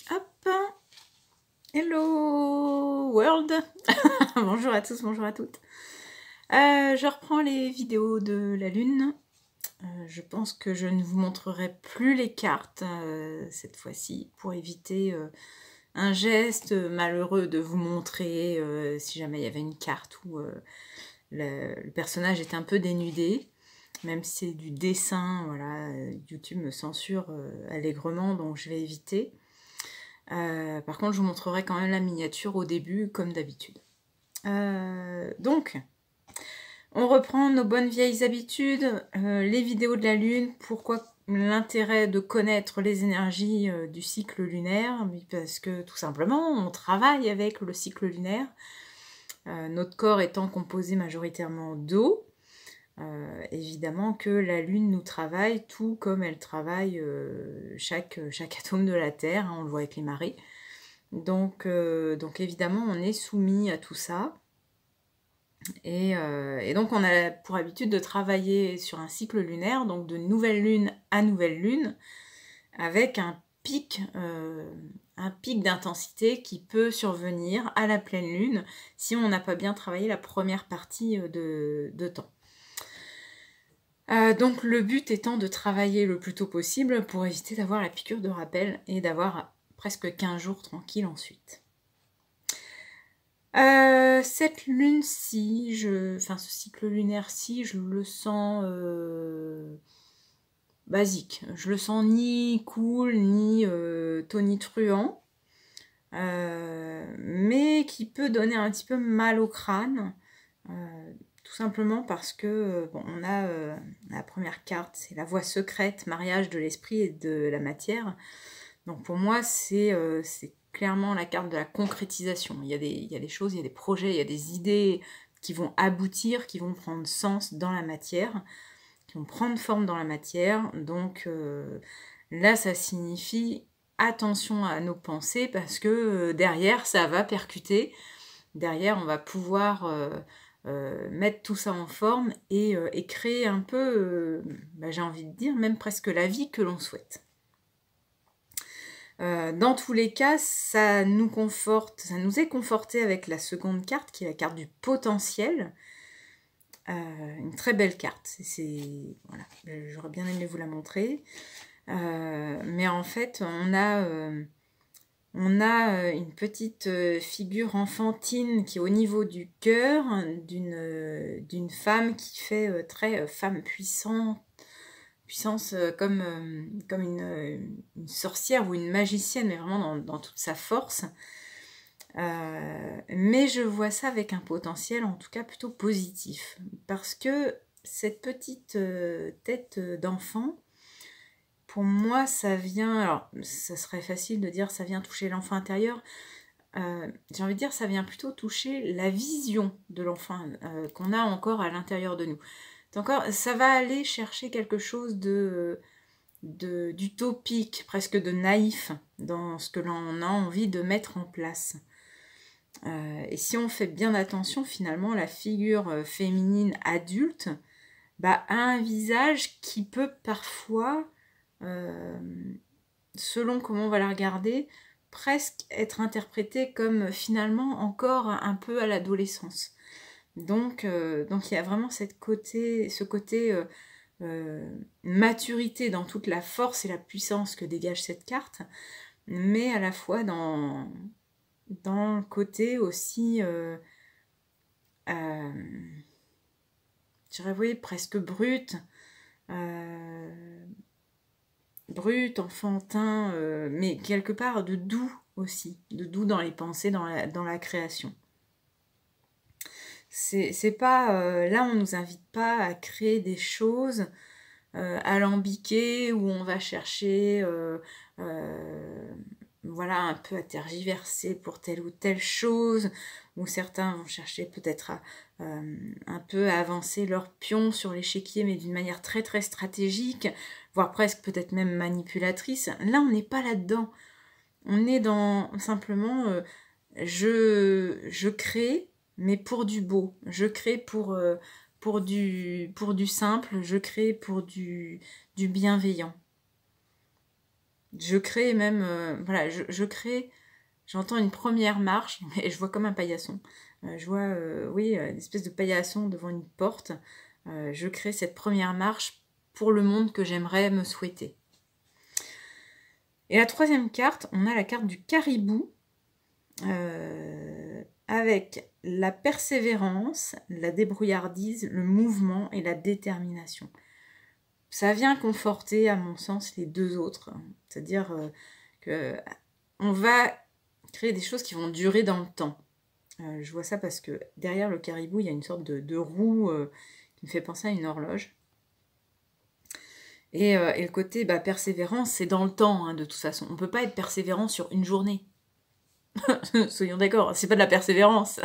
Hop, hello world. Bonjour à tous, bonjour à toutes. Je reprends les vidéos de la lune. Je pense que je ne vous montrerai plus les cartes cette fois-ci pour éviter un geste malheureux de vous montrer si jamais il y avait une carte où le personnage est un peu dénudé. Même si c'est du dessin, voilà, YouTube me censure allègrement, donc je vais éviter. Par contre, je vous montrerai quand même la miniature au début, comme d'habitude. Donc, on reprend nos bonnes vieilles habitudes, les vidéos de la Lune. Pourquoi l'intérêt de connaître les énergies du cycle lunaire? Parce que tout simplement, on travaille avec le cycle lunaire. Notre corps étant composé majoritairement d'eau, évidemment que la Lune nous travaille tout comme elle travaille chaque atome de la Terre, hein, on le voit avec les marées. Donc évidemment, on est soumis à tout ça. Et donc, on a pour habitude de travailler sur un cycle lunaire, donc de nouvelle lune à nouvelle lune, avec un pic d'intensité qui peut survenir à la pleine lune si on n'a pas bien travaillé la première partie de temps. Donc le but étant de travailler le plus tôt possible pour éviter d'avoir la piqûre de rappel et d'avoir presque 15 jours tranquille ensuite. Cette lune-ci, enfin ce cycle lunaire-ci, je le sens basique. Je le sens ni cool, ni tonitruant, mais qui peut donner un petit peu mal au crâne. Tout simplement parce que, bon, on a la première carte, c'est la voie secrète, mariage de l'esprit et de la matière. Donc pour moi, c'est clairement la carte de la concrétisation. Il y a des choses, il y a des projets, il y a des idées qui vont aboutir, qui vont prendre sens dans la matière, qui vont prendre forme dans la matière. Donc là, ça signifie attention à nos pensées parce que derrière, ça va percuter. Derrière, on va pouvoir mettre tout ça en forme et créer un peu, j'ai envie de dire, même presque la vie que l'on souhaite. Dans tous les cas, ça nous conforte, ça nous est conforté avec la seconde carte, qui est la carte du potentiel. Une très belle carte. Voilà, j'aurais bien aimé vous la montrer. Mais en fait, on a une petite figure enfantine qui est au niveau du cœur d'une femme qui fait très femme puissante, puissance comme une sorcière ou une magicienne, mais vraiment dans toute sa force. Mais je vois ça avec un potentiel en tout cas plutôt positif, parce que cette petite tête d'enfant, pour moi, ça vient, alors ça serait facile de dire ça vient toucher l'enfant intérieur, j'ai envie de dire ça vient plutôt toucher la vision de l'enfant qu'on a encore à l'intérieur de nous. Encore, ça va aller chercher quelque chose d'utopique, presque de naïf dans ce que l'on a envie de mettre en place. Et si on fait bien attention, finalement, la figure féminine adulte a un visage qui peut parfois, selon comment on va la regarder, presque être interprété comme finalement encore un peu à l'adolescence. Donc il y a vraiment ce côté maturité dans toute la force et la puissance que dégage cette carte, mais à la fois dans le côté aussi, je dirais, oui, presque brut, enfantin, mais quelque part de doux aussi, de doux dans les pensées, dans la création. C'est pas, là on nous invite pas à créer des choses alambiquées où on va chercher voilà, un peu à tergiverser pour telle ou telle chose, où certains vont chercher peut-être à un peu à avancer leur pion sur l'échiquier, mais d'une manière très très stratégique, voire presque peut-être même manipulatrice. Là on n'est pas là-dedans, on est dans simplement je crée, mais pour du beau, je crée pour du simple, je crée pour du bienveillant. Je crée même, voilà, je crée, j'entends une première marche, et je vois comme un paillasson. Je vois, oui, une espèce de paillasson devant une porte. Je crée cette première marche pour le monde que j'aimerais me souhaiter. Et la troisième carte, on a la carte du caribou, avec la persévérance, la débrouillardise, le mouvement et la détermination. Ça vient conforter, à mon sens, les deux autres. C'est-à-dire que on va créer des choses qui vont durer dans le temps. Je vois ça parce que derrière le caribou, il y a une sorte de roue qui me fait penser à une horloge. Et le côté persévérance, c'est dans le temps, hein, de toute façon. On ne peut pas être persévérant sur une journée. Soyons d'accord, c'est pas de la persévérance.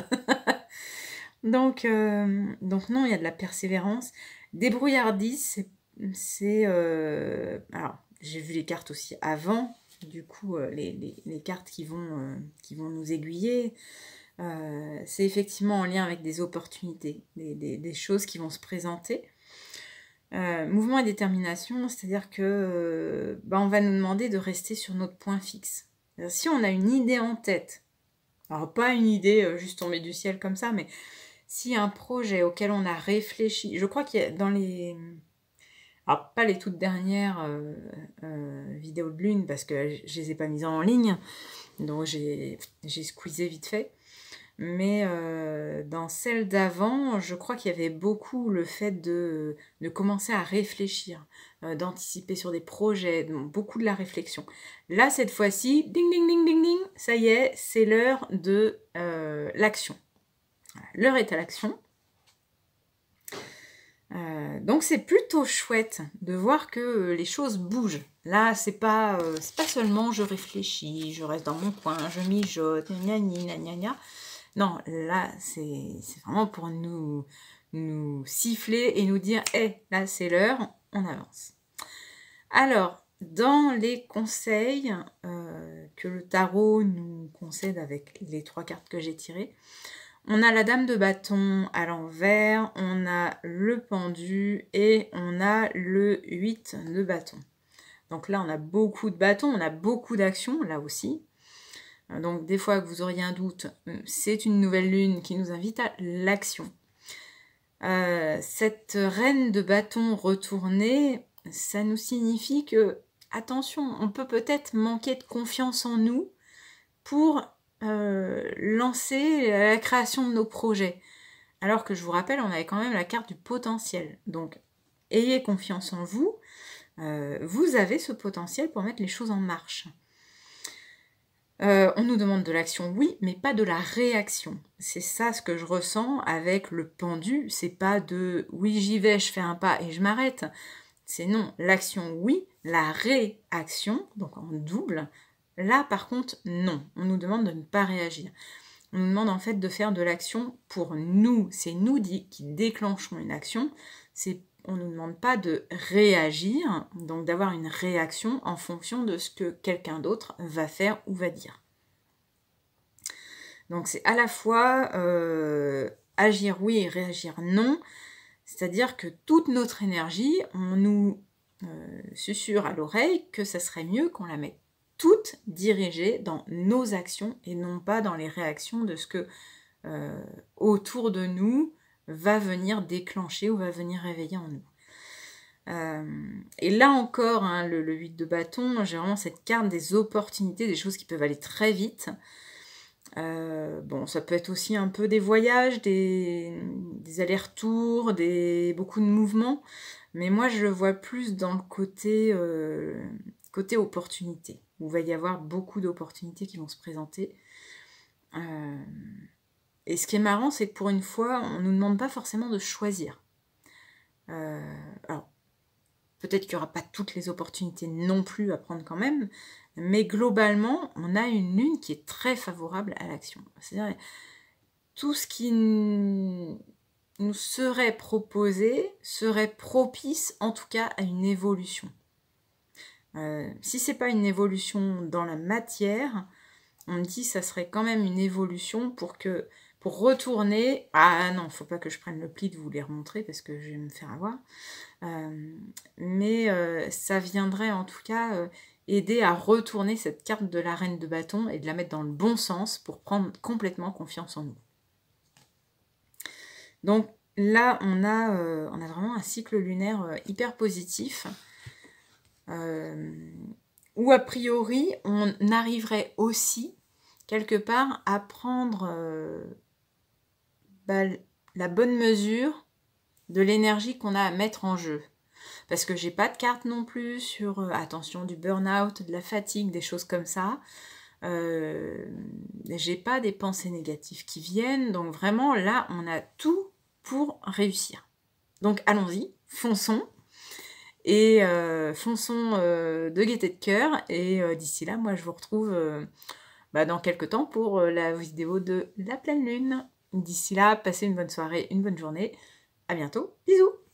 donc non, il y a de la persévérance. Débrouillardise, alors, j'ai vu les cartes aussi avant, du coup, les cartes qui vont nous aiguiller. C'est effectivement en lien avec des opportunités, des choses qui vont se présenter. Mouvement et détermination, c'est-à-dire que on va nous demander de rester sur notre point fixe. Si on a une idée en tête, alors pas une idée juste tombée du ciel comme ça, mais si un projet auquel on a réfléchi, je crois qu'il y a dans les... Alors pas les toutes dernières vidéos de lune, parce que je les ai pas mises en ligne, donc j'ai squeezé vite fait. Mais dans celle d'avant, je crois qu'il y avait beaucoup le fait de commencer à réfléchir, d'anticiper sur des projets, donc beaucoup de la réflexion. Là, cette fois-ci, ding, ding, ding, ding, ding, ça y est, c'est l'heure de l'action. Voilà, l'heure est à l'action. Donc c'est plutôt chouette de voir que les choses bougent. Là, c'est pas seulement je réfléchis, je reste dans mon coin, je mijote, gna gna gna gna. Non, là, c'est vraiment pour nous siffler et nous dire « Hé, là, c'est l'heure, on avance ». Alors, dans les conseils que le tarot nous concède avec les 3 cartes que j'ai tirées, on a la dame de bâton à l'envers, on a le pendu et on a le 8 de bâton. Donc là, on a beaucoup de bâtons, on a beaucoup d'actions, là aussi. Donc des fois que vous auriez un doute, c'est une nouvelle lune qui nous invite à l'action. Cette reine de bâton retournée, ça nous signifie que, attention, on peut peut-être manquer de confiance en nous pour lancer la création de nos projets. Alors que je vous rappelle, on avait quand même la carte du potentiel. Donc, ayez confiance en vous. Vous avez ce potentiel pour mettre les choses en marche. On nous demande de l'action, oui, mais pas de la réaction. C'est ça ce que je ressens avec le pendu. C'est pas de oui, j'y vais, je fais un pas et je m'arrête. C'est non, l'action, oui, la réaction, donc en double. Là, par contre, non. On nous demande de ne pas réagir. On nous demande en fait de faire de l'action pour nous. C'est nous qui déclenchons une action. On ne nous demande pas de réagir, donc d'avoir une réaction en fonction de ce que quelqu'un d'autre va faire ou va dire. Donc c'est à la fois agir oui et réagir non, c'est-à-dire que toute notre énergie, on nous susurre à l'oreille que ça serait mieux qu'on la mette toute dirigée dans nos actions et non pas dans les réactions de ce que autour de nous va venir déclencher ou va venir réveiller en nous. Et là encore, hein, le 8 de bâton, j'ai vraiment cette carte des opportunités, des choses qui peuvent aller très vite. Bon, ça peut être aussi un peu des voyages, des allers-retours, beaucoup de mouvements, mais moi je le vois plus dans le côté opportunité, où il va y avoir beaucoup d'opportunités qui vont se présenter. Et ce qui est marrant, c'est que pour une fois, on ne nous demande pas forcément de choisir. Alors, peut-être qu'il n'y aura pas toutes les opportunités non plus à prendre quand même, mais globalement, on a une lune qui est très favorable à l'action. C'est-à-dire, tout ce qui nous serait proposé serait propice, en tout cas, à une évolution. Si c'est pas une évolution dans la matière, on me dit que ça serait quand même une évolution pour retourner... Ah non, faut pas que je prenne le pli de vous les remontrer parce que je vais me faire avoir. Mais ça viendrait en tout cas aider à retourner cette carte de la reine de bâton et de la mettre dans le bon sens pour prendre complètement confiance en nous. Donc là, on a vraiment un cycle lunaire hyper positif, où a priori, on arriverait aussi, quelque part, à prendre la bonne mesure de l'énergie qu'on a à mettre en jeu. Parce que j'ai pas de carte non plus sur, attention, du burn-out, de la fatigue, des choses comme ça. J'ai pas des pensées négatives qui viennent. Donc vraiment, là, on a tout pour réussir. Donc allons-y, fonçons. Et fonçons de gaieté de cœur. Et d'ici là, moi, je vous retrouve dans quelques temps pour la vidéo de la pleine lune. D'ici là, passez une bonne soirée, une bonne journée. À bientôt. Bisous!